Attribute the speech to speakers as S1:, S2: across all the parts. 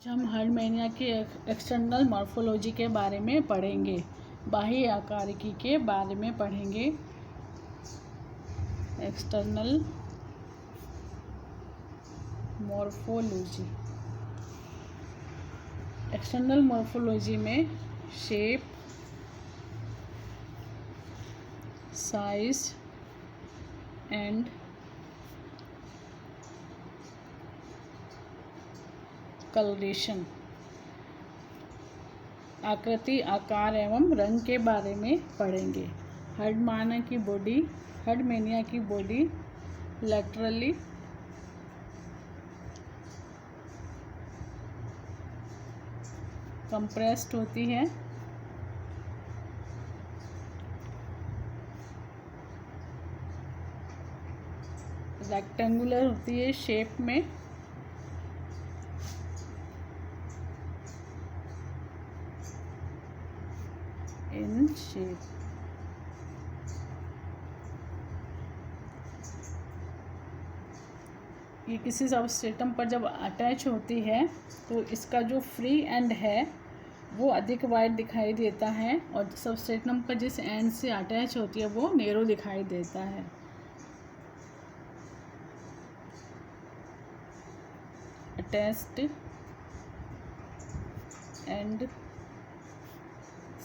S1: हम हर्डमेनिया की external morphology के बारे में पढ़ेंगे। बाह्य आकारिकी के बारे में पढ़ेंगे। External morphology. एक्सटर्नल मॉर्फोलॉजी में शेप, साइज एंड कलरेशन, आकृति, आकार एवं रंग के बारे में पढ़ेंगे। हर्डमेनिया की बॉडी लैटरली कंप्रेस्ड होती है, रेक्टेंगुलर होती है शेप में, इन शेप। ये किसी सबस्ट्रेटम पर जब अटैच होती है तो इसका जो फ्री एंड है वो अधिक वाइड दिखाई देता है और सबस्ट्रेटम पर जिस एंड से अटैच होती है वो नैरो दिखाई देता है। Attached and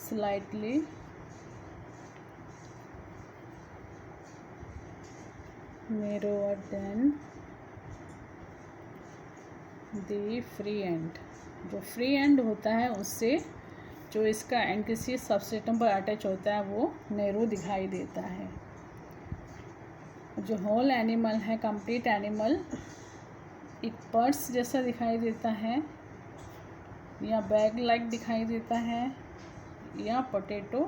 S1: slightly narrower than the free end। जो फ्री एंड होता है उससे जो इसका एंड किसी सबस्ट्रेटम पर अटैच होता है वो नैरो दिखाई देता है। जो होल एनिमल है, कंप्लीट एनिमल, एक पर्स जैसा दिखाई देता है या बैग लाइक दिखाई देता है या पोटैटो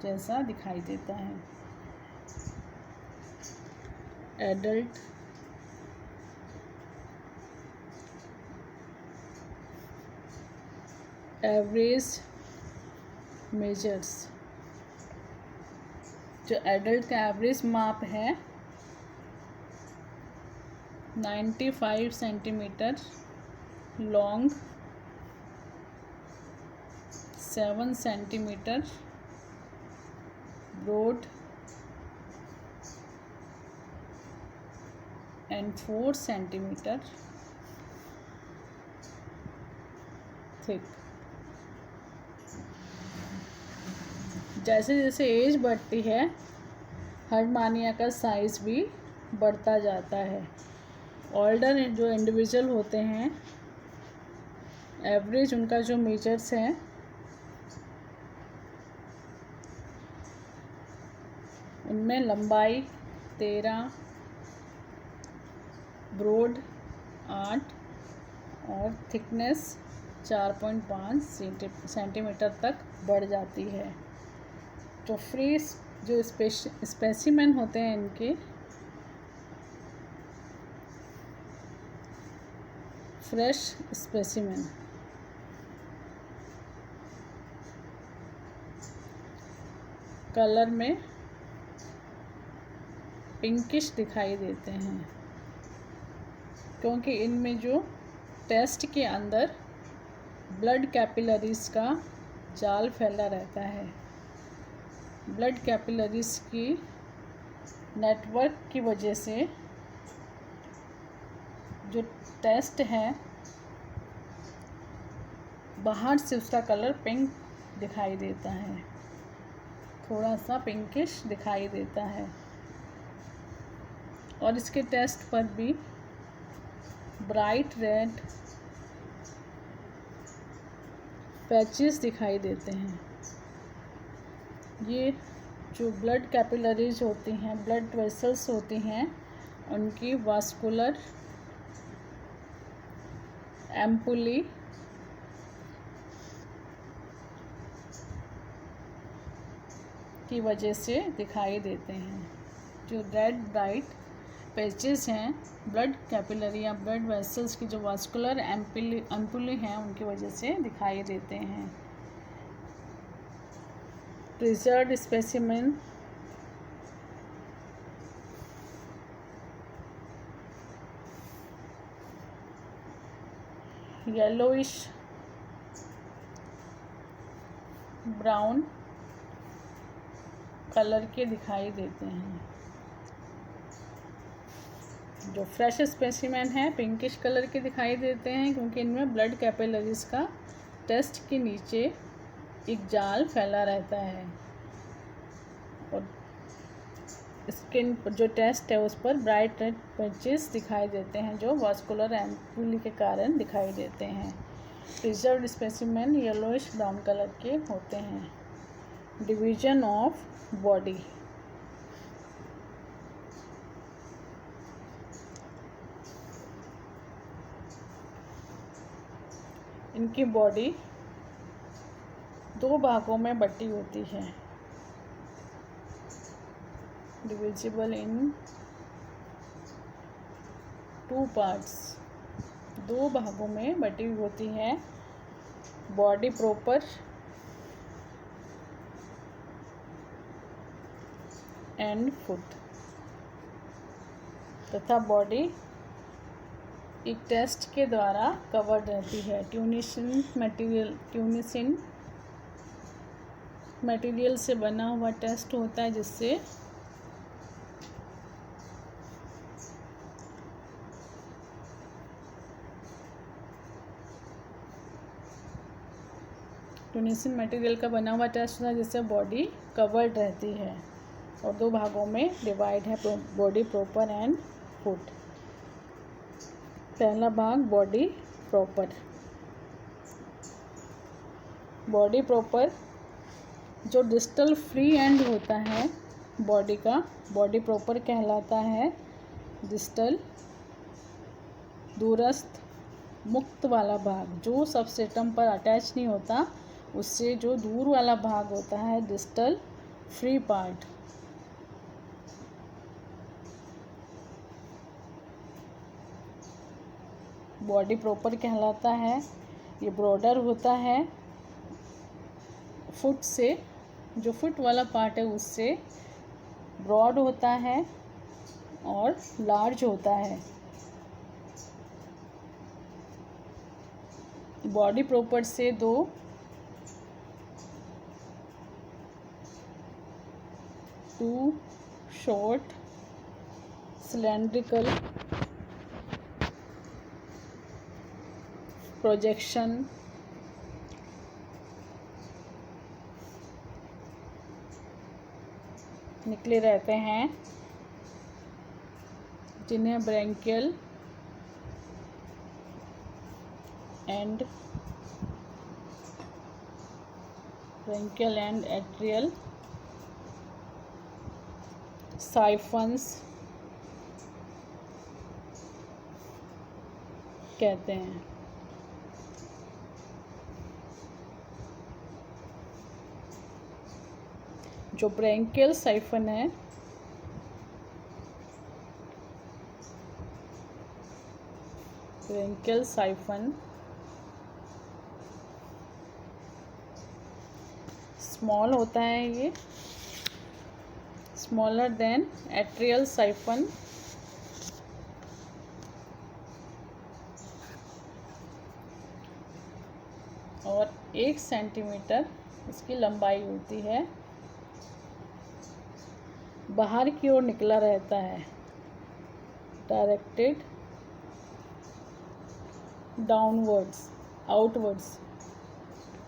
S1: जैसा दिखाई देता है। एडल्ट एवरेज मेजर्स, जो एडल्ट का एवरेज माप है 95 centimeter long, 7 centimeter broad and 4 centimeter thick. जैसे जैसे एज बढ़ती है हर्डमेनिया का साइज भी बढ़ता जाता है। ओल्डर जो इंडिविजुअल होते हैं, एवरेज उनका जो मेजर्स है उनमें लंबाई 13, ब्रॉड 8 और थिकनेस 4.5 सेंटीमीटर तक बढ़ जाती है। तो फ्रीज जो स्पेसिमेन होते हैं इनके फ्रेश स्पेसिमेन कलर में पिंकिश दिखाई देते हैं क्योंकि इनमें जो टेस्ट के अंदर ब्लड कैपिलरीज का जाल फैला रहता है। ब्लड कैपिलरीज की नेटवर्क की वजह से जो टेस्ट है बाहर से उसका कलर पिंक दिखाई देता है, थोड़ा सा पिंकिश दिखाई देता है और इसके टेस्ट पर भी ब्राइट रेड पैचेस दिखाई देते हैं। ये जो ब्लड कैपिलरीज होती हैं, ब्लड वेसल्स होती हैं, उनकी वास्कुलर एम्पुली की वजह से दिखाई देते हैं। जो रेड ब्राइट पैचेस हैं ब्लड कैपिलरी या ब्लड वेसल्स की जो वास्कुलर एम्पुली हैं उनकी वजह से दिखाई देते हैं। Preserved specimen yellowish brown colour के दिखाई देते हैं। जो फ्रेश स्पेसिमेन है पिंकिश कलर के दिखाई देते हैं, क्योंकि इनमें ब्लड कैपिलरीज का टेस्ट के नीचे एक जाल फैला रहता है और स्किन पर जो टेस्ट है उस पर ब्राइट रेड पैचेस दिखाई देते हैं, जो वास्कुलर एम्पुली के कारण दिखाई देते हैं। Preserved specimen yellowish brown colour के होते हैं। Division of body. इनकी बॉडी 2 भागों में बटी होती है। डिविजिबल इन 2 पार्ट्स। 2 भागों में बटी होती है। Body proper and foot. तथा बॉडी एक टेस्ट के द्वारा कवर्ड रहती है। ट्यूनिसिन मटेरियल से बना हुआ टेस्ट होता है, जिससे ट्यूनिसिन मटेरियल का बना हुआ टेस्ट होता है, जिससे बॉडी कवर्ड रहती है और 2 भागों में डिवाइड है, बॉडी प्रॉपर एंड फुट। पहला भाग बॉडी प्रॉपर। बॉडी प्रॉपर जो डिस्टल फ्री एंड होता है बॉडी का, बॉडी प्रॉपर कहलाता है। डिस्टल दूरस्थ मुक्त वाला भाग, जो सबसेटम पर अटैच नहीं होता, उससे जो दूर वाला भाग होता है distal free part. Body proper कहलाता है। ये ब्रॉडर होता है फुट से, जो फुट वाला पार्ट है उससे ब्रॉड होता है और लार्ज होता है। बॉडी प्रॉपर से 2 शॉर्ट सिलेंड्रिकल प्रोजेक्शन निकले रहते हैं, जिन्हें ब्रैंकियल एंड एट्रियल साइफन्स कहते हैं। जो ब्रैंकियल साइफन है ब्रैंकियल साइफन स्मॉल होता है, ये स्मॉलर देन एट्रियल साइफन। और 1 सेंटीमीटर इसकी लंबाई होती है। बाहर की ओर निकला रहता है, डायरेक्टेड डाउनवर्ड्स आउटवर्ड्स,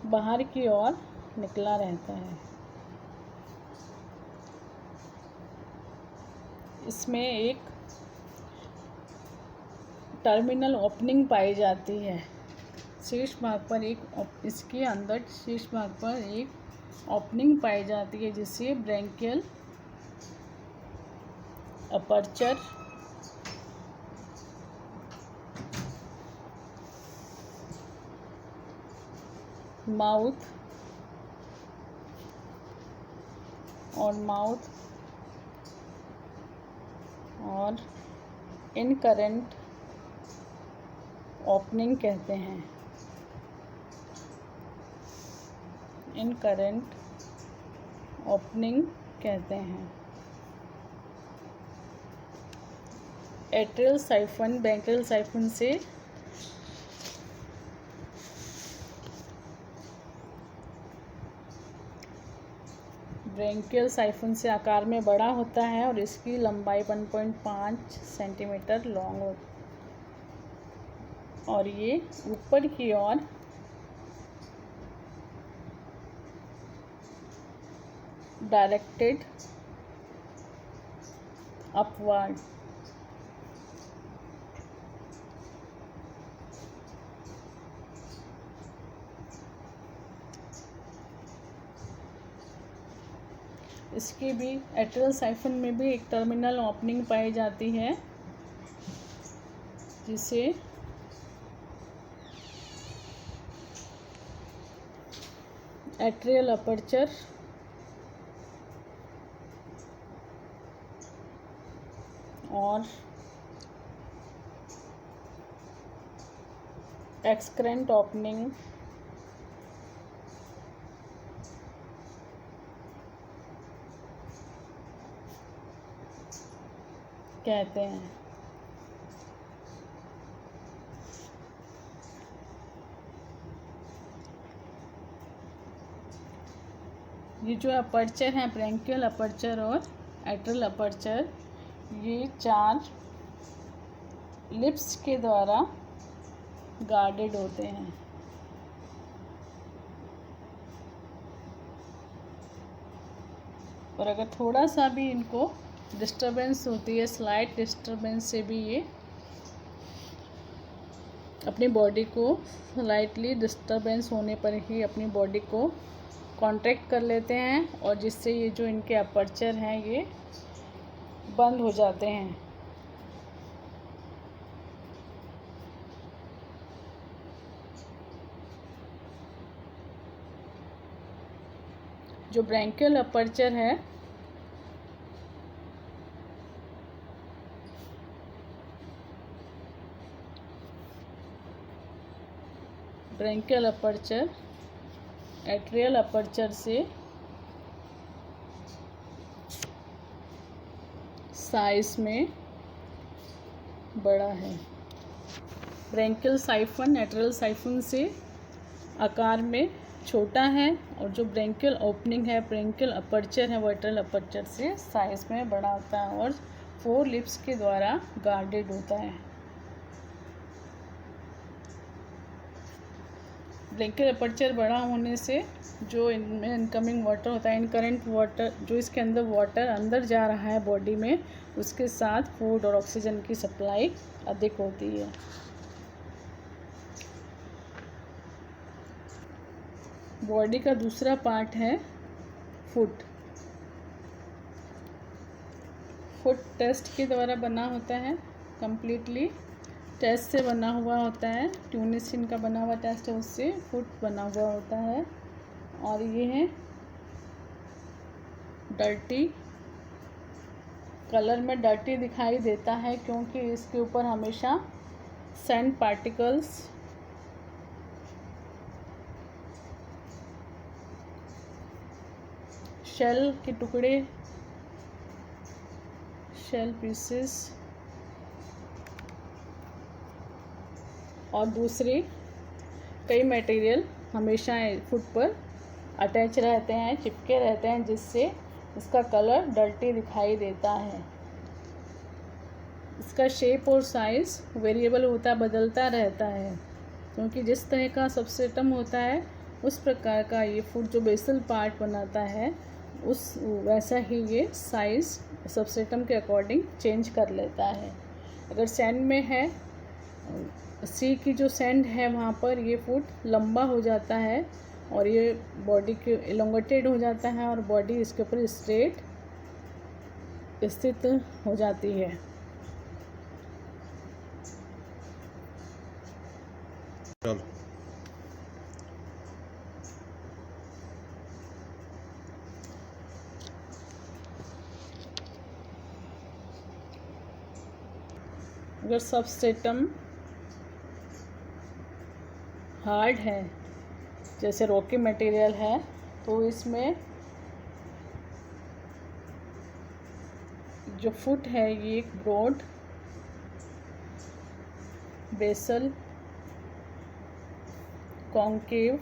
S1: बाहर की ओर निकला रहता है। इसमें एक टर्मिनल ओपनिंग पाई जाती है। शीर्ष भाग पर इसके अंदर शीर्ष भाग पर एक ओपनिंग पाई जाती है, जिसे ब्रैंकियल अपर्चर माउथ और इनकरेंट ओपनिंग कहते हैं। इनकरेंट ओपनिंग कहते हैं। एट्रियल साइफन ब्रैंकियल साइफन से ब्रेंकियल साइफन से आकार में बड़ा होता है और इसकी लंबाई 1.5 सेंटीमीटर लॉन्ग हो और ये ऊपर की ओर डायरेक्टेड अपवर्ड। इसकी भी एट्रियल साइफन में भी एक टर्मिनल ओपनिंग पाई जाती है जिसे एट्रियल अपर्चर और एक्सक्रेंट ओपनिंग कहते हैं। ये जो अपर्चर हैं ब्रेंकियल अपर्चर और एट्रियल अपर्चर, ये 4 लिप्स के द्वारा गार्डेड होते हैं। और अगर थोड़ा सा भी इनको डिस्टरबेंस होती है, स्लाइट डिस्टरबेंस से भी ये अपनी बॉडी को स्लाइटली डिस्टरबेंस होने पर ही अपनी बॉडी को कॉन्ट्रैक्ट कर लेते हैं और जिससे ये जो इनके अपर्चर हैं ये बंद हो जाते हैं। जो ब्रेंकियल अपर्चर है ब्रेंकियल अपर्चर एट्रियल अपर्चर से साइज में बड़ा है। ब्रेंकियल साइफन एट्रियल साइफन से आकार में छोटा है और जो ब्रेंकियल ओपनिंग है ब्रेंकियल अपर्चर है वो एट्रियल अपर्चर से साइज में बड़ा होता है और 4 लिप्स के द्वारा गार्डेड होता है। ब्रेंकियल अपर्चर बड़ा होने से जो इनमें इनकमिंग वाटर होता है, इनकरेंट वाटर जो इसके अंदर वाटर अंदर जा रहा है बॉडी में, उसके साथ फूड और ऑक्सीजन की सप्लाई अधिक होती है। बॉडी का दूसरा पार्ट है फुट। फुट टेस्ट के द्वारा बना होता है, कंप्लीटली टेस्ट से बना हुआ होता है। ट्यूनिसिन का बना हुआ टेस्ट है, उससे फुट बना हुआ होता है। और ये है डर्टी, कलर में डर्टी दिखाई देता है क्योंकि इसके ऊपर हमेशा सैंड पार्टिकल्स शेल के टुकड़े, शेल पीसेस और दूसरे कई मटेरियल हमेशा फुट पर अटैच रहते हैं, चिपके रहते हैं, जिससे इसका कलर डर्टी दिखाई देता है। इसका शेप और साइज़ वेरिएबल होता है, बदलता रहता है, क्योंकि जिस तरह का सबस्ट्रेटम होता है उस प्रकार का ये फुट जो बेसल पार्ट बनाता है उस वैसा ही ये साइज़ सबस्ट्रेटम के अकॉर्डिंग चेंज कर लेता है। अगर सैंड में है, सी की जो सैंड है वहाँ पर ये फुट लंबा हो जाता है और ये बॉडी के एलोंगेटेड हो जाता है और बॉडी इसके ऊपर स्ट्रेट स्थित हो जाती है। अगर सबस्ट्रेटम हार्ड है, जैसे रॉकी मटेरियल है, तो इसमें जो फुट है ये एक ब्रॉड बेसल कॉन्केव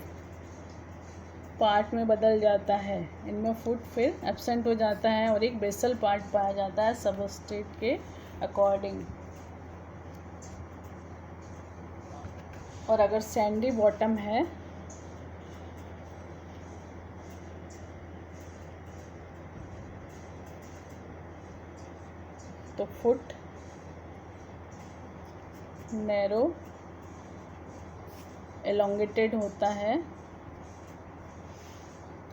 S1: पार्ट में बदल जाता है। इनमें फुट फिर एब्सेंट हो जाता है और एक बेसल पार्ट पाया जाता है सबस्ट्रेट के अकॉर्डिंग। और अगर सैंडी बॉटम है तो फुट नैरो एलोंगेटेड होता है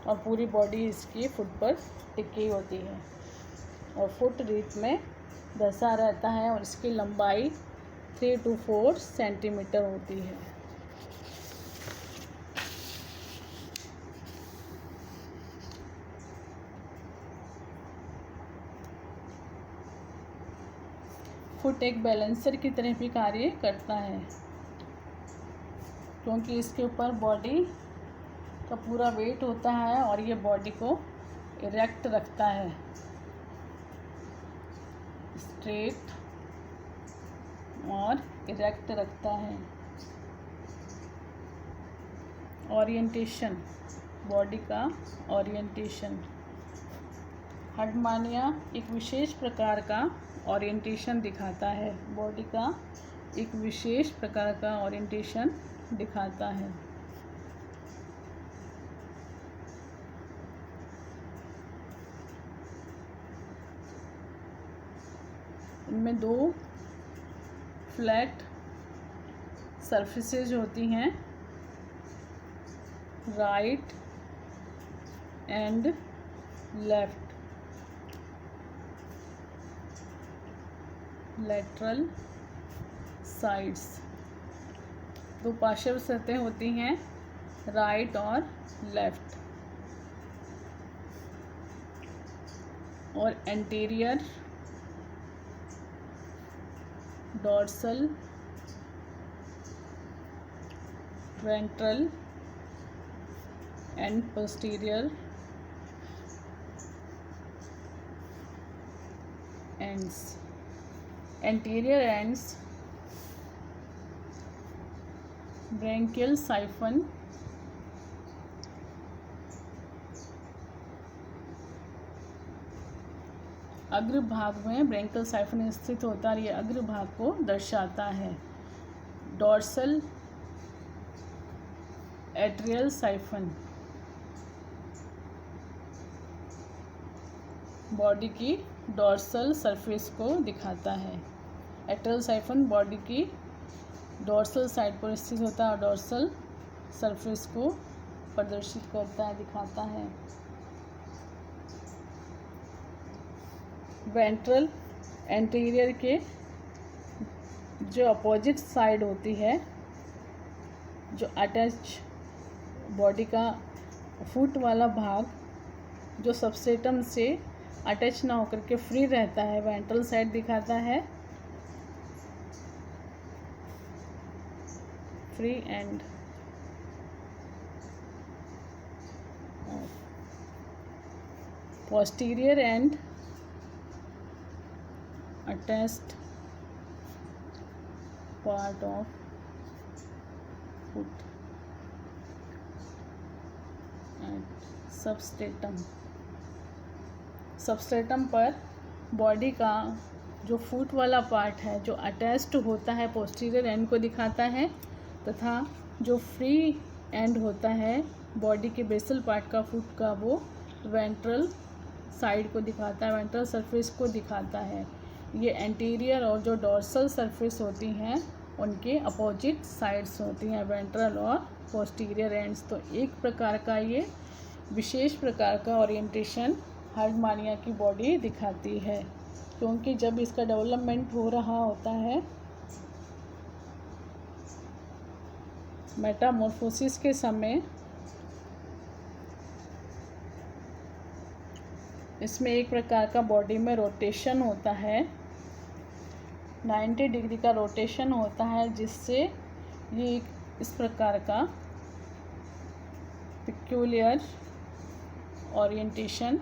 S1: और पूरी बॉडी इसकी फुट पर टिकी होती है और फुट रीट में धंसा रहता है और इसकी लंबाई 3 to 4 सेंटीमीटर होती है। फुट एक बैलेंसर की तरह भी कार्य करता है क्योंकि इसके ऊपर बॉडी का पूरा वेट होता है और ये बॉडी को इरेक्ट रखता है, स्ट्रेट और इरेक्ट रखता है। ओरिएंटेशन, बॉडी का ओरिएंटेशन। हर्टमानिया एक विशेष प्रकार का ओरिएंटेशन दिखाता है, बॉडी का एक विशेष प्रकार का ओरिएंटेशन दिखाता है। इनमें 2 फ्लैट सरफेसेज होती हैं, right and left, lateral sides. 2 पार्श्व सतहें होती हैं, राइट और लेफ्ट। और anterior, dorsal, ventral and posterior ends. Anterior ends branchial siphon, अग्र भाग में ब्रैंकियल साइफन स्थित होता है और ये अग्र भाग को दर्शाता है। डॉर्सल एट्रियल साइफन बॉडी की डॉर्सल सरफेस को दिखाता है। एट्रियल साइफन बॉडी की डॉर्सल साइड पर स्थित होता है और डॉर्सल सरफेस को प्रदर्शित करता है, दिखाता है। वेंट्रल एंटीरियर के जो अपोजिट साइड होती है, जो अटैच बॉडी का फुट वाला भाग जो सबस्ट्रेटम से अटैच ना होकर के फ्री रहता है, वेंट्रल साइड दिखाता है। Free and posterior and attached part of foot and substratum। Substratum पर बॉडी का जो फुट वाला पार्ट है जो अटैच्ड होता है पोस्टीरियर एंड को दिखाता है, तथा जो फ्री एंड होता है बॉडी के बेसल पार्ट का फुट का वो वेंट्रल साइड को दिखाता है, वेंट्रल सरफेस को दिखाता है। ये एंटीरियर और जो डॉर्सल सरफेस होती हैं उनके अपोजिट साइड्स होती हैं, वेंट्रल और पोस्टीरियर एंड्स। तो एक प्रकार का ये विशेष प्रकार का ओरिएंटेशन हर्टमानिया की बॉडी दिखाती है, क्योंकि जब इसका डेवलपमेंट हो रहा होता है मेटामॉर्फोसिस के समय, इसमें एक प्रकार का बॉडी में रोटेशन होता है, 90 डिग्री का रोटेशन होता है, जिससे ये इस प्रकार का पिक्यूलियर ओरिएंटेशन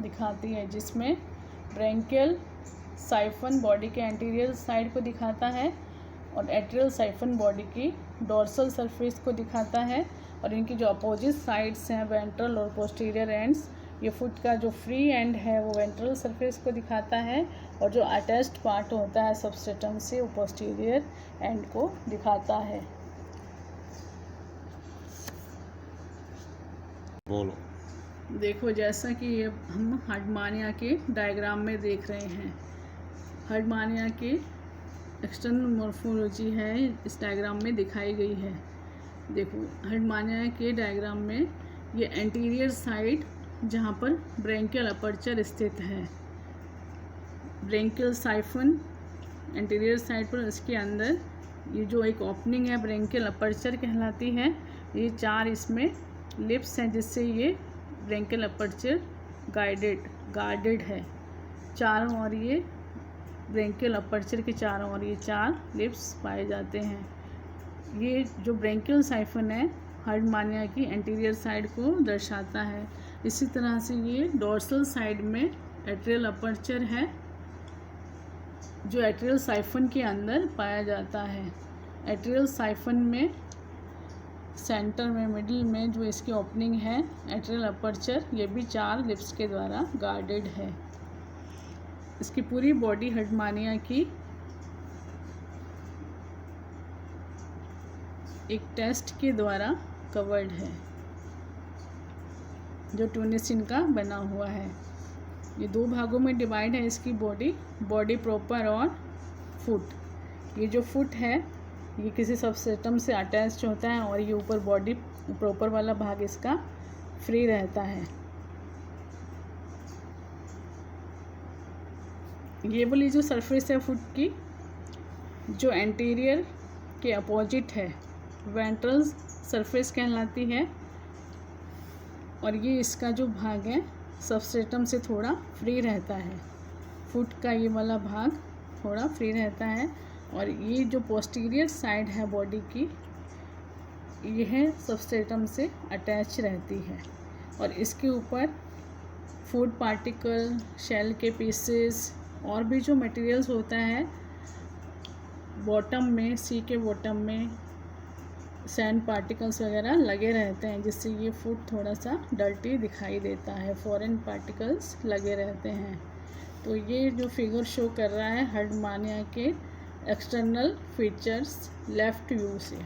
S1: दिखाती है, जिसमें ब्रैंकियल साइफन बॉडी के एंटीरियर साइड को दिखाता है और एट्रियल साइफन बॉडी की डॉर्सल सरफेस को दिखाता है और इनकी जो अपोजिट साइड्स हैं वेंट्रल और पोस्टीरियर एंड्स, ये फुट का जो फ्री एंड है वो वेंट्रल सरफेस को दिखाता है और जो अटैच्ड पार्ट होता है सबस्ट्रेटम से वो पोस्टीरियर एंड को दिखाता है।
S2: बोलो।
S1: देखो जैसा कि ये हम हर्टमानिया के डायग्राम में देख रहे हैं, हर्टमानिया के एक्सटर्नल मॉर्फोलॉजी है इस डायग्राम में दिखाई गई है। देखो हर्टमानिया के डायग्राम में ये एंटीरियर साइड जहाँ पर ब्रेंकियल अपर्चर स्थित है, ब्रेंकियल साइफन एंटीरियर साइड पर, इसके अंदर ये जो एक ओपनिंग है ब्रेंकियल अपर्चर कहलाती है। ये 4 इसमें लिप्स हैं जिससे ये ब्रेंकियल अपर्चर गार्डेड है। चारों ओर ये ब्रेंकियल अपर्चर के चारों ओर ये 4 लिप्स पाए जाते हैं। ये जो ब्रेंकियल साइफन है हर्टमानिया की एंटीरियर साइड को दर्शाता है। इसी तरह से ये डोर्सल साइड में एट्रियल अपर्चर है जो एट्रियल साइफन के अंदर पाया जाता है। एट्रियल साइफन में सेंटर में मिडिल में जो इसकी ओपनिंग है एट्रियल अपर्चर, ये भी 4 लिप्स के द्वारा गार्डेड है। इसकी पूरी बॉडी हर्टमानिया की एक टेस्ट के द्वारा कवर्ड है जो ट्यूनिसिन का बना हुआ है। ये 2 भागों में डिवाइड है इसकी बॉडी प्रॉपर और फुट। ये जो फुट है ये किसी सबस्ट्रेटम से अटैच्ड होता है और ये ऊपर बॉडी प्रॉपर वाला भाग इसका फ्री रहता है। ये वाली जो सरफेस है फुट की जो एंटीरियर के अपोजिट है वेंट्रल सरफेस कहलाती है और ये इसका जो भाग है सबस्ट्रेटम से थोड़ा फ्री रहता है। फुट का ये वाला भाग थोड़ा फ्री रहता है और ये जो पोस्टीरियर साइड है बॉडी की यह सबस्ट्रेटम से अटैच रहती है और इसके ऊपर फूड पार्टिकल, शेल के पीसेस और भी जो मटेरियल्स होता है बॉटम में, सी के बॉटम में सैंड पार्टिकल्स वगैरह लगे रहते हैं जिससे ये फूड थोड़ा सा डर्टी दिखाई देता है, फॉरेन पार्टिकल्स लगे रहते हैं। तो ये जो फिगर शो कर रहा है हर्टमानिया के एक्सटर्नल फीचर्स लेफ्ट व्यू से।